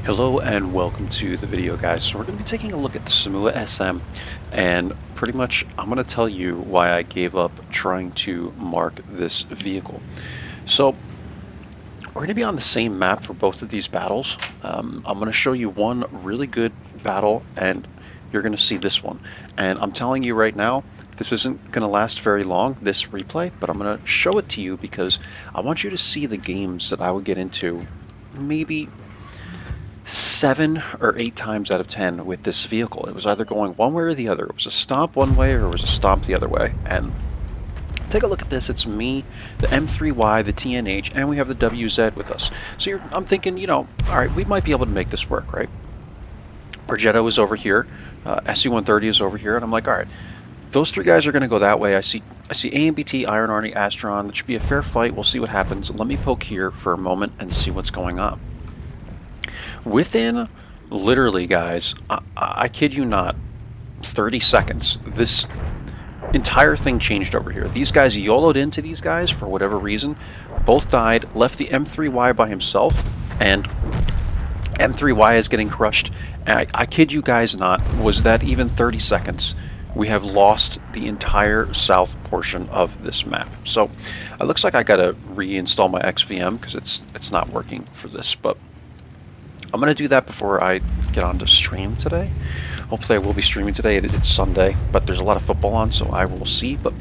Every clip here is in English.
Hello and welcome to the video, guys. So we're going to be taking a look at the Somua SM, and pretty much I'm going to tell you why I gave up trying to mark this vehicle. So we're going to be on the same map for both of these battles. I'm going to show you one really good battle, and you're going to see this one. And I'm telling you right now, this isn't going to last very long, this replay, but I'm going to show it to you because I want you to see the games that I would get into maybe 7 or 8 times out of 10 with this vehicle. It was either going one way or the other. It was a stomp one way or it was a stomp the other way. And take a look at this. It's me, the M3Y, the TNH, and we have the WZ with us. So I'm thinking, all right, we might be able to make this work, right? Progetto is over here. SU-130 is over here. And I'm like, all right, those three guys are going to go that way. I see AMBT, Iron Arnie, Astron. It should be a fair fight. We'll see what happens. Let me poke here for a moment and see what's going on. Within, literally, guys, I kid you not, 30 seconds, this entire thing changed over here. These guys YOLO'd into these guys for whatever reason. Both died, left the M3Y by himself, and M3Y is getting crushed. And I kid you guys not, was that even 30 seconds? We have lost the entire south portion of this map. So it looks like I gotta reinstall my XVM because it's not working for this, but I'm going to do that before I get on to stream today. Hopefully I will be streaming today. It's Sunday, but there's a lot of football on, so I will see. But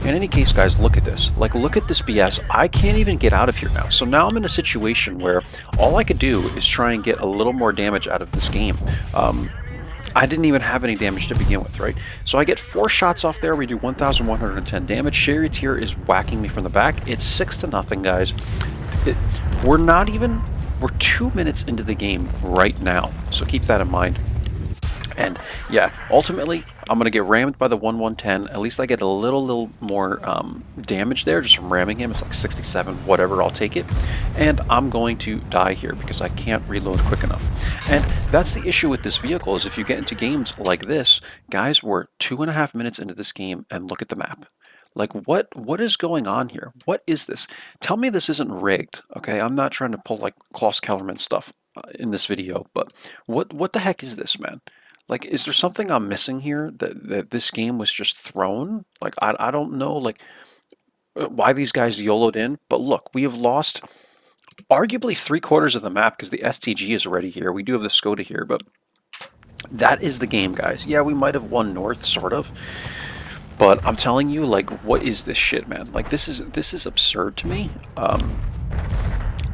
in any case, guys, look at this. Look at this BS. I can't even get out of here now. So now I'm in a situation where all I could do is try and get a little more damage out of this game. I didn't even have any damage to begin with, right? So I get 4 shots off there. We do 1,110 damage. Charioteer is whacking me from the back. It's 6-0, guys. We're 2 minutes into the game right now, so keep that in mind. And yeah, ultimately, I'm going to get rammed by the 1110. At least I get a little more damage there just from ramming him. It's like 67, whatever, I'll take it. And I'm going to die here because I can't reload quick enough. And that's the issue with this vehicle, is if you get into games like this, guys, we're 2.5 minutes into this game, and look at the map. What is going on here? What is this? Tell me this isn't rigged, okay? I'm not trying to pull like Klaus Kellerman stuff in this video, but what the heck is this, man? Is there something I'm missing here that this game was just thrown? I don't know, why these guys YOLO'd in, but look, we have lost arguably 3/4 of the map because the STG is already here. We do have the Skoda here, but that is the game, guys. Yeah, we might have won North, sort of. But I'm telling you, what is this shit, man? This is absurd to me.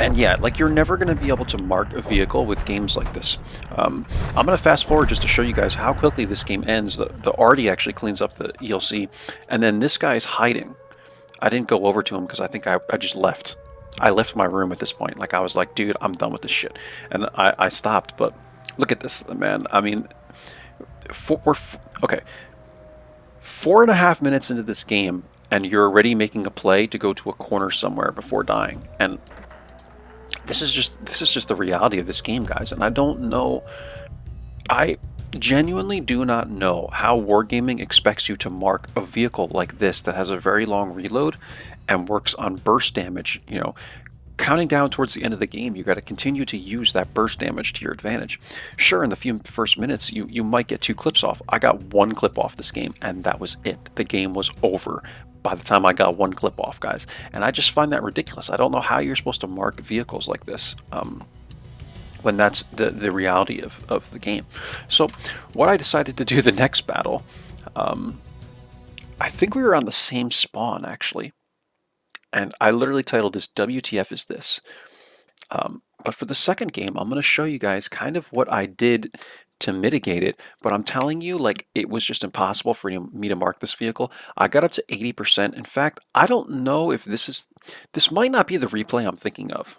And yeah, you're never going to be able to mark a vehicle with games like this. I'm going to fast forward just to show you guys how quickly this game ends. The Artie actually cleans up the ELC, and then this guy's hiding. I didn't go over to him because I think I just left. I left my room at this point. I was like, dude, I'm done with this shit. And I stopped, but look at this, man. I mean, okay. 4.5 minutes into this game, and you're already making a play to go to a corner somewhere before dying. And this is just the reality of this game, guys. And I don't know. I genuinely do not know how Wargaming expects you to mark a vehicle like this that has a very long reload and works on burst damage. Counting down towards the end of the game, you got to continue to use that burst damage to your advantage. Sure, in the first minutes, you might get 2 clips off. I got 1 clip off this game, and that was it. The game was over by the time I got 1 clip off, guys. And I just find that ridiculous. I don't know how you're supposed to mark vehicles like this when that's the reality of the game. So what I decided to do the next battle, I think we were on the same spawn, actually. And I literally titled this WTF is this. But for the second game, I'm going to show you guys kind of what I did to mitigate it. But I'm telling you, it was just impossible for me to mark this vehicle. I got up to 80%. In fact, I don't know if this might not be the replay I'm thinking of.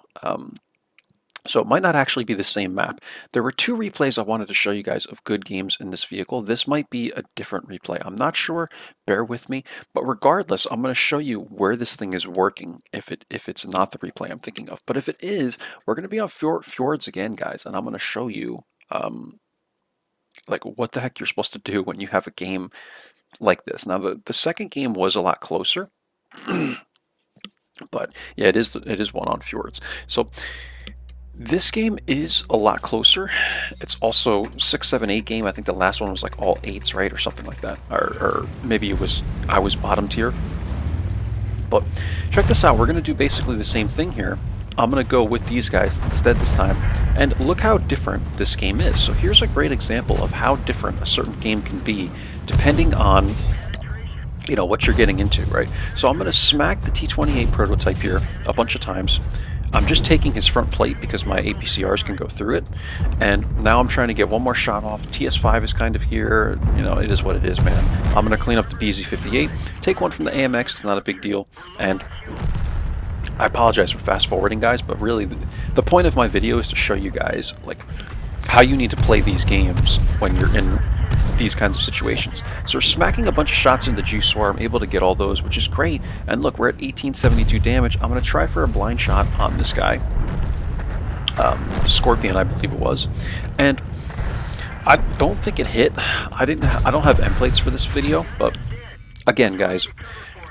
So it might not actually be the same map. There were 2 replays I wanted to show you guys of good games in this vehicle. This might be a different replay. I'm not sure. Bear with me. But regardless, I'm going to show you where this thing is working if it's not the replay I'm thinking of. But if it is, we're going to be on Fjords again, guys. And I'm going to show you what the heck you're supposed to do when you have a game like this. Now, the second game was a lot closer. But yeah, it is one on Fjords. So This game is a lot closer. It's also 6, 7, 8 game. I think the last one was like all 8s, right? Or something like that. Or maybe it was, I was bottom tier. But check this out. We're going to do basically the same thing here. I'm going to go with these guys instead this time. And look how different this game is. So here's a great example of how different a certain game can be depending on, you know, what you're getting into, right? So I'm going to smack the T-28 prototype here a bunch of times. I'm just taking his front plate because my APCRs can go through it. And now I'm trying to get one more shot off. TS5 is kind of here. You know, it is what it is, man. I'm going to clean up the BZ58, take one from the AMX. It's not a big deal. And I apologize for fast forwarding, guys, but really the point of my video is to show you guys like how you need to play these games when you're in these kinds of situations. So we're smacking a bunch of shots in the G-Swar. I'm able to get all those, which is great. And look, we're at 1872 damage. I'm going to try for a blind shot on this guy. Scorpion, I believe it was. And I don't think it hit. I don't have end plates for this video, but again, guys,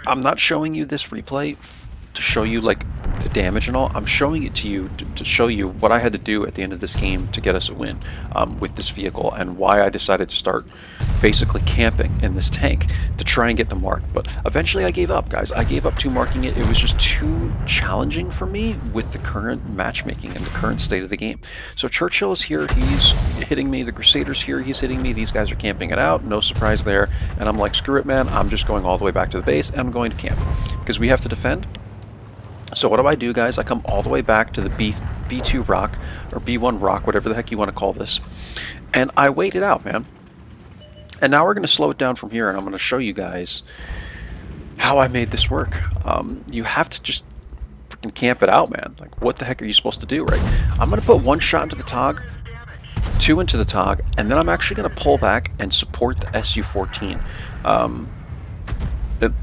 I'm not showing you this replay to show you like the damage and all. I'm showing it to you to show you what I had to do at the end of this game to get us a win with this vehicle, and why I decided to start basically camping in this tank to try and get the mark. But eventually I gave up, guys. I gave up to marking it. It was just too challenging for me with the current matchmaking and the current state of the game. So Churchill is here, he's hitting me. The Crusader's here, he's hitting me. These guys are camping it out, no surprise there. And I'm like, screw it, man, I'm just going all the way back to the base and I'm going to camp because we have to defend. So what do I do, guys? I come all the way back to the B2 rock, or B1 rock, whatever the heck you want to call this, and I wait it out, man. And now we're going to slow it down from here, and I'm going to show you guys how I made this work. You have to just freaking camp it out, man. Like, what the heck are you supposed to do, right? I'm going to put one shot into the TOG, two into the TOG, and then I'm actually going to pull back and support the SU-14.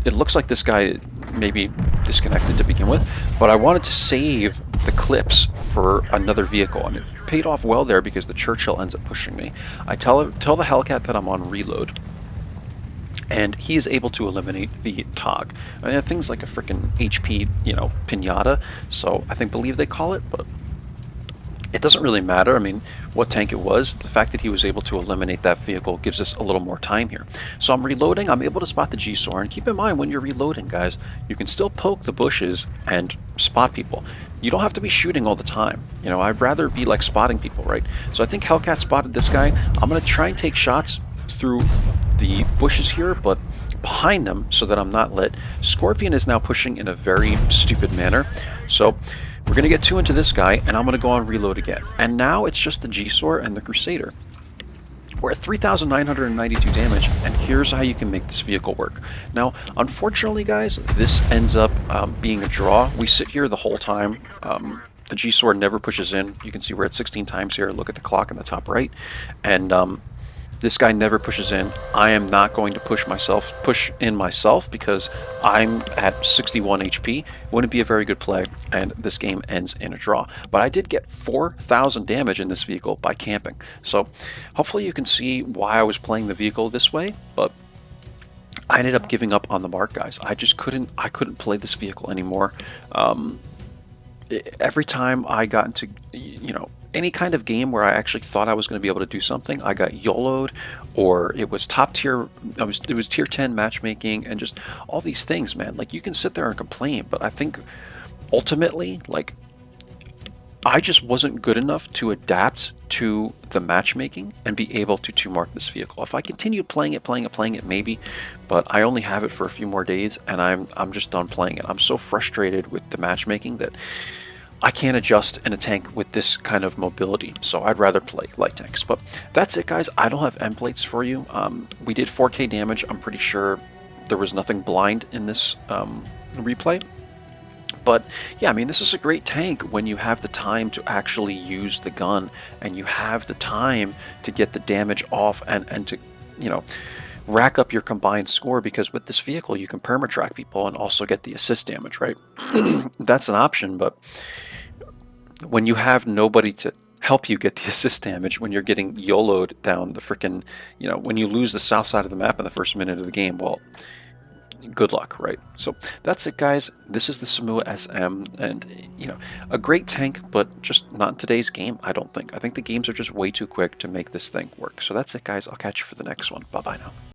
It looks like this guy may be disconnected to begin with, but I wanted to save the clips for another vehicle, and it paid off well there because the Churchill ends up pushing me. I tell the Hellcat that I'm on reload, and he is able to eliminate the TOG. I mean, things like a freaking HP, you know, pinata, so I believe they call it, but it doesn't really matter. I mean, what tank it was, the fact that he was able to eliminate that vehicle gives us a little more time here. So I'm reloading, I'm able to spot the G-Swar, and keep in mind when you're reloading, guys, you can still poke the bushes and spot people. You don't have to be shooting all the time. You know, I'd rather be like spotting people, right? So I think Hellcat spotted this guy. I'm going to try and take shots through the bushes here, but behind them so that I'm not lit. Scorpion is now pushing in a very stupid manner. So we're going to get two into this guy, and I'm going to go on reload again. And now it's just the G-Swar and the Crusader. We're at 3,992 damage, and here's how you can make this vehicle work. Now, unfortunately, guys, this ends up being a draw. We sit here the whole time. The G-Swar never pushes in. You can see we're at 16 times here. Look at the clock in the top right. And this guy never pushes in. I am not going to push in myself because I'm at 61 HP. Wouldn't be a very good play, and this game ends in a draw. But I did get 4,000 damage in this vehicle by camping. So hopefully you can see why I was playing the vehicle this way, but I ended up giving up on the mark, guys. I couldn't play this vehicle anymore. Every time I got into, you know, any kind of game where I actually thought I was going to be able to do something, I got YOLO'd, or it was top tier, it was tier 10 matchmaking, and just all these things, man. Like, you can sit there and complain, but I think ultimately, like, I just wasn't good enough to adapt to the matchmaking and be able to two-mark this vehicle. If I continued playing it, maybe, but I only have it for a few more days, and I'm just done playing it. I'm so frustrated with the matchmaking that I can't adjust in a tank with this kind of mobility, so I'd rather play light tanks. But that's it, guys. I don't have end plates for you. We did 4K damage. I'm pretty sure there was nothing blind in this replay. But yeah, I mean, this is a great tank when you have the time to actually use the gun, and you have the time to get the damage off and to, you know, rack up your combined score, because with this vehicle you can permatrack people and also get the assist damage, right? That's an option, but when you have nobody to help you get the assist damage, when you're getting YOLO'd down the frickin', you know, when you lose the south side of the map in the first minute of the game, well, good luck, right? So that's it, guys. This is the Somua SM, and you know, a great tank, but just not in today's game, I don't think. I think the games are just way too quick to make this thing work. So that's it, guys. I'll catch you for the next one. Bye-bye now.